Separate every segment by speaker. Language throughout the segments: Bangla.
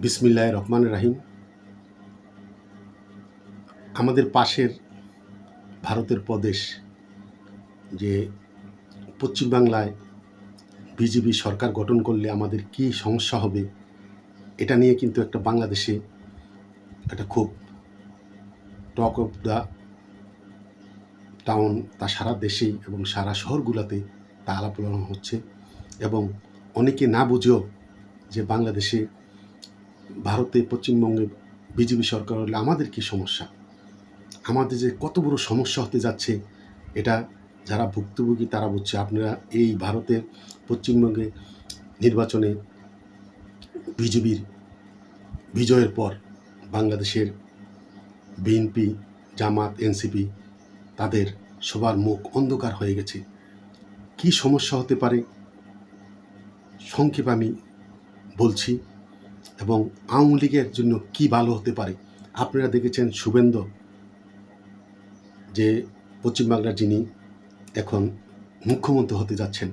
Speaker 1: বিসমিল্লাহির রহমানির রহিম। আমাদের পাশের ভারতের প্রদেশ যে পশ্চিমবাংলায় বিজেপি সরকার গঠন করলে আমাদের কী সমস্যা হবে, এটা নিয়ে কিন্তু একটা বাংলাদেশে একটা খুব টক অফ দ্য টাউন, তা সারা দেশেই এবং সারা শহরগুলোতে তা আলাপ আলোচনা হচ্ছে। এবং অনেকে না বুঝেও যে বাংলাদেশে ভারতে পশ্চিমবঙ্গে বিজেপি সরকার হলে আমাদের কী সমস্যা, আমাদের যে কত বড় সমস্যা হতে যাচ্ছে, এটা যারা ভুক্তভোগী তারা বুঝছে। আপনারা এই ভারতের পশ্চিমবঙ্গে নির্বাচনে বিজেপির বিজয়ের পর বাংলাদেশের বিএনপি, জামাত, এনসিপি তাদের সবার মুখ অন্ধকার হয়ে গেছে। কি সমস্যা হতে পারে সংক্ষেপে আমি বলছি, এবং আওয়ামী লীগের জন্য কি ভালো হতে পারে। আপনারা দেখেছেন শুভেন্দু, যে পশ্চিমবাংলার যিনি এখন মুখ্যমন্ত্রী হতে যাচ্ছেন,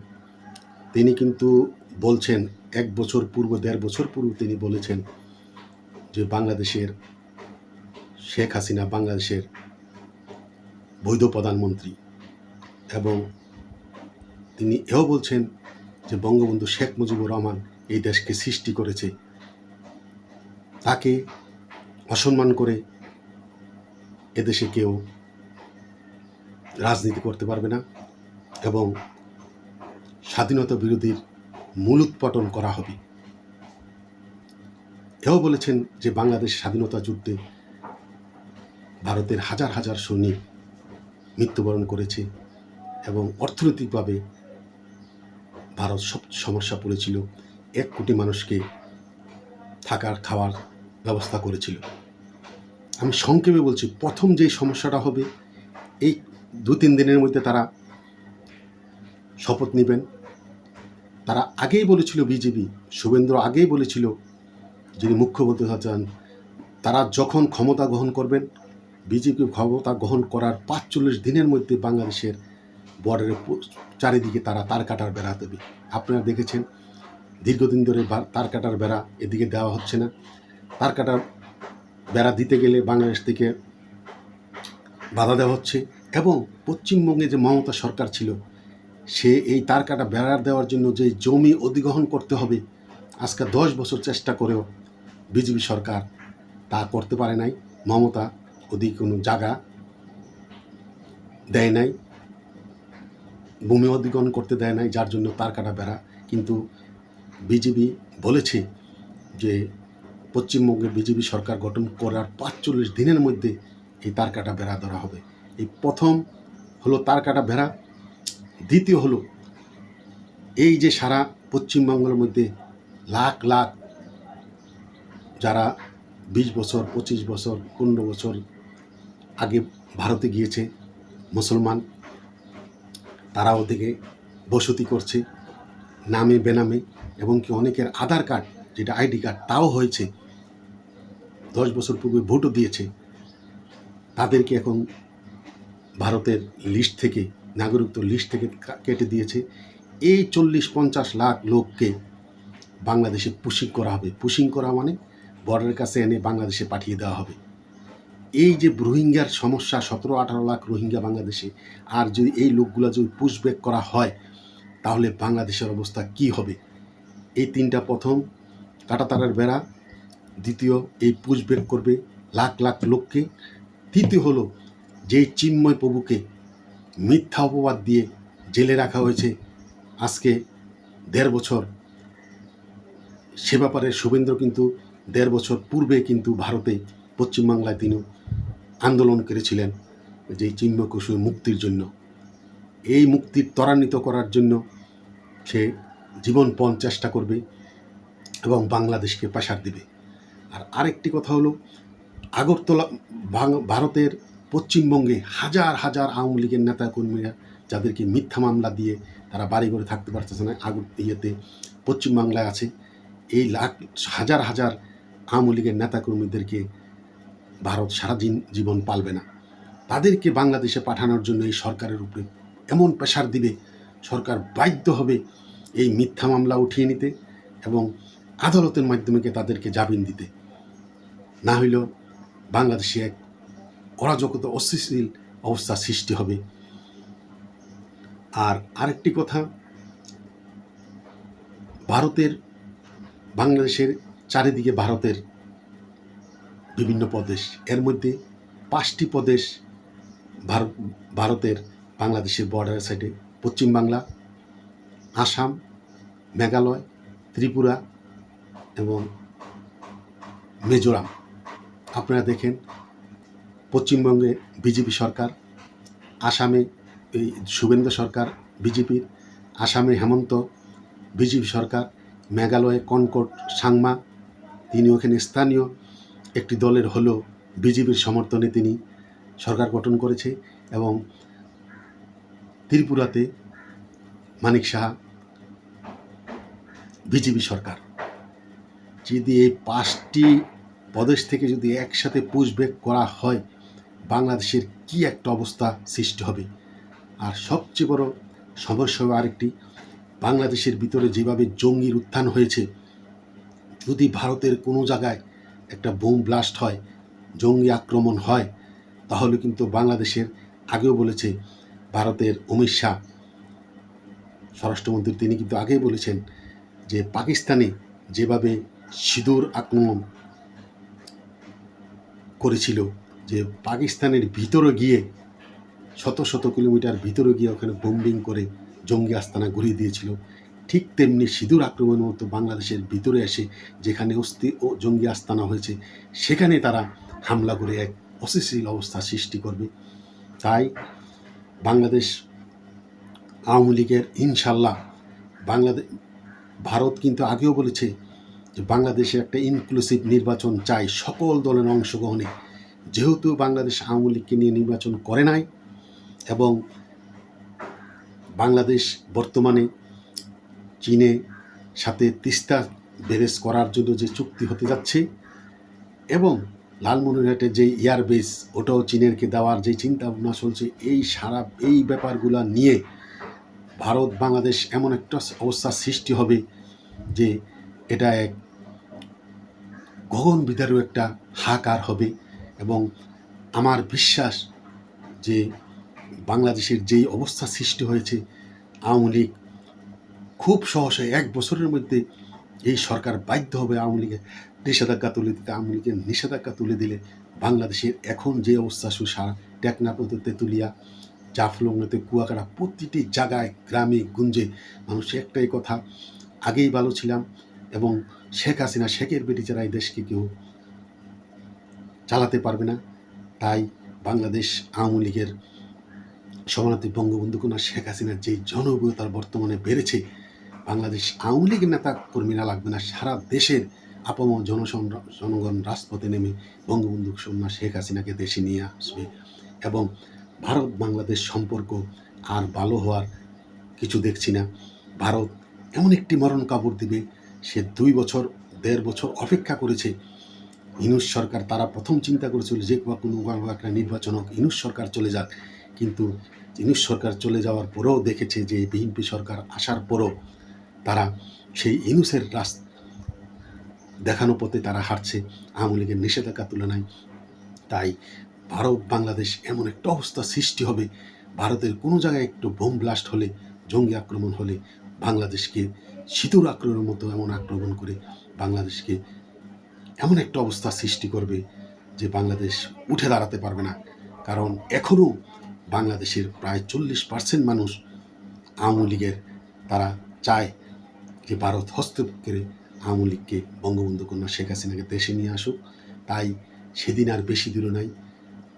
Speaker 1: তিনি কিন্তু বলছেন 1 বছর পূর্ব 1.5 বছর পূর্বে তিনি বলেছেন যে বাংলাদেশের শেখ হাসিনা বাংলাদেশের বৈধ প্রধানমন্ত্রী, এবং তিনি এও বলছেন যে বঙ্গবন্ধু শেখ মুজিবুর রহমান এই দেশকে সৃষ্টি করেছে, তাকে অসম্মান করে এদেশে কেউ রাজনীতি করতে পারবে না, এবং স্বাধীনতা বিরোধীর মূলোৎপাটন করা হবে। এও বলেছেন যে বাংলাদেশ স্বাধীনতা যুদ্ধে ভারতের হাজার হাজার সৈনিক মৃত্যুবরণ করেছে, এবং অর্থনৈতিকভাবে ভারত সব সমস্যা পড়েছিল। 1 কোটি মানুষকে থাকার খাওয়ার ব্যবস্থা করেছিল। আমি সংক্ষেপে বলছি, প্রথম যেই সমস্যাটা হবে, এই 2-3 দিনের মধ্যে তারা শপথ নেবেন। তারা আগেই বলেছিল, বিজেপি শুভেন্দু আগেই বলেছিল, যিনি মুখ্যমন্ত্রী হচ্ছেন, তারা যখন ক্ষমতা গ্রহণ করবেন, বিজেপি ক্ষমতা গ্রহণ করার 45 দিনের মধ্যে বাংলাদেশের বর্ডারের চারিদিকে তারা তার কাটার বেড়া দেবে। আপনারা দেখেছেন দীর্ঘদিন ধরে তার কাটার বেড়া এদিকে দেওয়া হচ্ছে না। তার কাটার বেড়া দিতে গেলে বাংলাদেশ থেকে বাধা দেওয়া হচ্ছে, এবং পশ্চিমবঙ্গে যে মমতা সরকার ছিল, সে এই তার কাটা বেড়া দেওয়ার জন্য যে জমি অধিগ্রহণ করতে হবে, আজকে 10 বছর চেষ্টা করেও বিজেপি সরকার তা করতে পারে নাই। মমতা ওদিকে কোনো জায়গা দেয় নাই, ভূমি অধিগ্রহণ করতে দেয় নাই, যার জন্য তার কাটা বেড়া। কিন্তু বিজেপি বলেছে যে পশ্চিমবঙ্গে বিজেপি সরকার গঠন করার 45 দিনের মধ্যে এই তার কাটা বেড়া ধরা হবে। এই প্রথম হলো তার কাটা বেড়া। দ্বিতীয় হলো এই যে সারা পশ্চিমবঙ্গের মধ্যে লাখ লাখ যারা 20 বছর 25 বছর 15 বছর আগে ভারতে গিয়েছে মুসলমান, তারা ওদিকে বসতি করছে নামে বেনামে, এবং কি অনেকের আধার কার্ড যেটা আইডি কার্ড তাও হয়েছে, 10 বছর পূর্বে ভোটও দিয়েছে, তাদেরকে এখন ভারতের লিস্ট থেকে, নাগরিকত্ব লিস্ট থেকে কেটে দিয়েছে। এই 40-50 লাখ লোককে বাংলাদেশে পুশিং করা হবে। পুশিং করা মানে বর্ডারের কাছে এনে বাংলাদেশে পাঠিয়ে দেওয়া হবে। এই যে রোহিঙ্গার সমস্যা, 17-18 লাখ রোহিঙ্গা বাংলাদেশে, আর যদি এই লোকগুলো যদি পুশব্যাক করা হয়, তাহলে বাংলাদেশের অবস্থা কি হবে। এই 3টা, প্রথম কাঁটাতারের বেড়া, দ্বিতীয় এই পুশব্যাক করবে লাখ লাখ লোককে, তৃতীয় হলো যেই চিন্ময় প্রভুকে মিথ্যা অপবাদ দিয়ে জেলে রাখা হয়েছে আজকে 1.5 বছর। সে ব্যাপারে শুভেন্দু কিন্তু 1.5 বছর পূর্বে কিন্তু ভারতে পশ্চিমবাংলায় তিনি আন্দোলন করেছিলেন যে চিন্ময় কসুর মুক্তির জন্য। এই মুক্তির ত্বরান্বিত করার জন্য সে জীবনপণ চেষ্টা করবে এবং বাংলাদেশকে প্রেসার দেবে। আর আরেকটি কথা হলো, আগরতলা ভারতের পশ্চিমবঙ্গে হাজার হাজার আওয়ামী লীগের নেতাকর্মীরা, যাদেরকে মিথ্যা মামলা দিয়ে তারা বাড়ি ঘরে থাকতে পারতেছে না, পশ্চিমবাংলায় আছে, এই হাজার হাজার আওয়ামী লীগের নেতাকর্মীদেরকে ভারত সারা জীবন পালবে না। তাদেরকে বাংলাদেশে পাঠানোর জন্য এই সরকারের উপরে এমন প্রেসার দিবে, সরকার বাধ্য হবে এই মিথ্যা মামলা উঠিয়ে নিতে, এবং আদালতের মাধ্যমে তাদেরকে জামিন দিতে, না হইলেও বাংলাদেশে এক অরাজকতা অস্থিতিশীল অবস্থা সৃষ্টি হবে। আর আরেকটি কথা, ভারতের বাংলাদেশের চারিদিকে ভারতের বিভিন্ন প্রদেশ, এর মধ্যে 5টি প্রদেশ ভারতের বাংলাদেশের বর্ডার সাইডে: পশ্চিমবাংলা, আসাম, মেঘালয়, ত্রিপুরা এবং মিজোরাম। আপনারা দেখেন, পশ্চিমবঙ্গে বিজেপি সরকার, আসামে এই শুভেন্দু সরকার বিজেপির, আসামে হেমন্ত বিজেপি সরকার, মেঘালয়ে কনকট সাংমা, তিনি ওখানে স্থানীয় একটি দলের হলেও বিজেপির সমর্থনে তিনি সরকার গঠন করেছে, এবং ত্রিপুরাতে মানিক সাহা বিজেপি সরকার। যদি এই 5টি প্রদেশ থেকে যদি একসাথে পুশব্যাক করা হয়, বাংলাদেশের কি একটা অবস্থা সৃষ্টি হবে। আর সবচেয়ে বড় সমস্যা হবে আরেকটি, বাংলাদেশের ভিতরে যেভাবে জঙ্গির উত্থান হয়েছে, যদি ভারতের কোনো জায়গায় একটা বোম ব্লাস্ট হয়, জঙ্গি আক্রমণ হয়, তাহলে কিন্তু বাংলাদেশের, আগেও বলেছে ভারতের অমিত শাহ স্বরাষ্ট্রমন্ত্রী, তিনি কিন্তু আগেই বলেছেন যে পাকিস্তানে যেভাবে সিঁদুর আক্রমণ করেছিল, যে পাকিস্তানের ভিতরে গিয়ে শত শত কিলোমিটার ভিতরে গিয়ে ওখানে বোম্বিং করে জঙ্গি আস্তানা ঘুরিয়ে দিয়েছিল, ঠিক তেমনি সিঁদুর আক্রমণের মতো বাংলাদেশের ভিতরে এসে যেখানে জঙ্গি আস্তানা হয়েছে সেখানে তারা হামলা করে এক অস্থিতিশীল অবস্থা সৃষ্টি করবে। তাই বাংলাদেশ আওয়ামী লীগের ইনশাল্লাহ ভারত কিন্তু আগেও বলেছে যে বাংলাদেশে একটা ইনক্লুসিভ নির্বাচন চাই সকল দলের অংশগ্রহণে। যেহেতু বাংলাদেশ আওয়ামী লীগকে নিয়ে নির্বাচন করে নাই, এবং বাংলাদেশ বর্তমানে চীনের সাথে তিস্তা ব্যারেজ করার জন্য যে চুক্তি হতে যাচ্ছে, এবং লালমনিরহাটে যে এয়ারবেস ওটাও চীনেরকে দেওয়ার যে চিন্তা ভাবনা চলছে, এই ব্যাপারগুলো নিয়ে ভারত বাংলাদেশ এমন একটা অবস্থার সৃষ্টি হবে যে এটা এক গগন বিদারু একটা হাহাকার হবে। এবং আমার বিশ্বাস যে বাংলাদেশের যেই অবস্থা সৃষ্টি হয়েছে, আওয়ামী লীগ খুব সহজে 1 বছরের মধ্যে এই সরকার বাধ্য হবে আওয়ামী লীগের নিষেধাজ্ঞা তুলে দিতে। আওয়ামী লীগের নিষেধাজ্ঞা তুলে দিলে বাংলাদেশের এখন যে অবস্থা, সারা টেকনাফ নদী, তেঁতুলিয়া, জাফলংতে, কুয়াকাটা, প্রতিটি জায়গায় গ্রামে গুঞ্জে মানুষ একটাই কথা, আগেই ভালো ছিলাম, এবং শেখ হাসিনা, শেখের বেটি যারা এই দেশকে কেউ চালাতে পারবে না। তাই বাংলাদেশ আওয়ামী লীগের সভানেত্রী বঙ্গবন্ধু কন্যা শেখ হাসিনার যেই জনপ্রিয়তার বর্তমানে বেড়েছে, বাংলাদেশ আওয়ামী লীগের নেতা কর্মীরা লাগবে না, সারা দেশের আপামর জনগণ রাজপথে নেমে বঙ্গবন্ধু কন্যা শেখ হাসিনাকে দেশে নিয়ে আসবে। এবং ভারত বাংলাদেশ সম্পর্ক আর ভালো হওয়ার কিছু দেখছি না। ভারত এমন একটি মরণ কাপড় দিবে, সে 2 বছর 1.5 বছর অপেক্ষা করেছে ইউনূস সরকার। তারা প্রথম চিন্তা করেছিল যে কোনো একটা নির্বাচন হোক, ইউনূস সরকার চলে যাক, কিন্তু ইউনূস সরকার চলে যাওয়ার পরেও দেখেছে যে বিএনপি সরকার আসার পরও তারা সেই ইউনূসের দেখানো পথে তারা হাঁটছে, আওয়ামী লীগের নিষেধাজ্ঞা তুলনায়। তাই ভারত বাংলাদেশ এমন একটা অবস্থা সৃষ্টি হবে, ভারতের কোনো জায়গায় একটু বোম ব্লাস্ট হলে, জঙ্গি আক্রমণ হলে, বাংলাদেশকে সিঁদুর আক্রমণের মতো এমন আক্রমণ করে বাংলাদেশকে এমন একটা অবস্থা সৃষ্টি করবে যে বাংলাদেশ উঠে দাঁড়াতে পারবে না। কারণ এখনও বাংলাদেশের প্রায় 40% মানুষ আওয়ামী লীগের, তারা চায় যে ভারত হস্তক্ষেপ করে আওয়ামী লীগকে, বঙ্গবন্ধু কন্যা শেখ হাসিনাকে দেশে নিয়ে আসুক। তাই সেদিন আর বেশি দূরে নাই,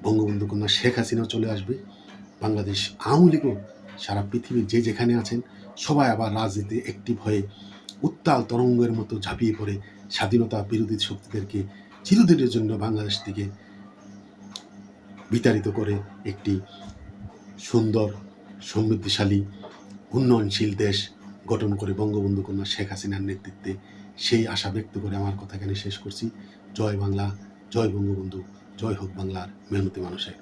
Speaker 1: বঙ্গবন্ধু কন্যা শেখ হাসিনাও চলে আসবে, বাংলাদেশ আওয়ামী লীগও সারা পৃথিবীর যে যেখানে আছেন সবাই আবার রাজনীতি অ্যাক্টিভ হয়ে উত্তাল তরঙ্গের মতো ঝাঁপিয়ে পড়ে স্বাধীনতা বিরোধী শক্তিদেরকে চিরদিনের জন্য বাংলাদেশ থেকে বিতাড়িত করে একটি সুন্দর, সমৃদ্ধিশালী, উন্নয়নশীল দেশ গঠন করে বঙ্গবন্ধু কন্যা শেখ হাসিনার নেতৃত্বে, সেই আশা ব্যক্ত করে আমার কথা এখানে শেষ করছি। জয় বাংলা, জয় বঙ্গবন্ধু, জয় হোক বাংলার মেহনতি মানুষের।